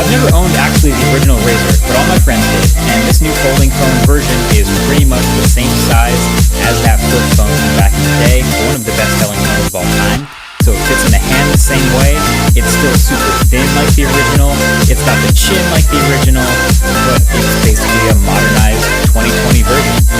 I've never owned actually the original RAZR, but all my friends did, and this new folding phone version is pretty much the same size as that flip phone from back in the day, one of the best selling phones of all time. So it fits in the hand the same way. It's still super thin like the original. It's got the chin like the original.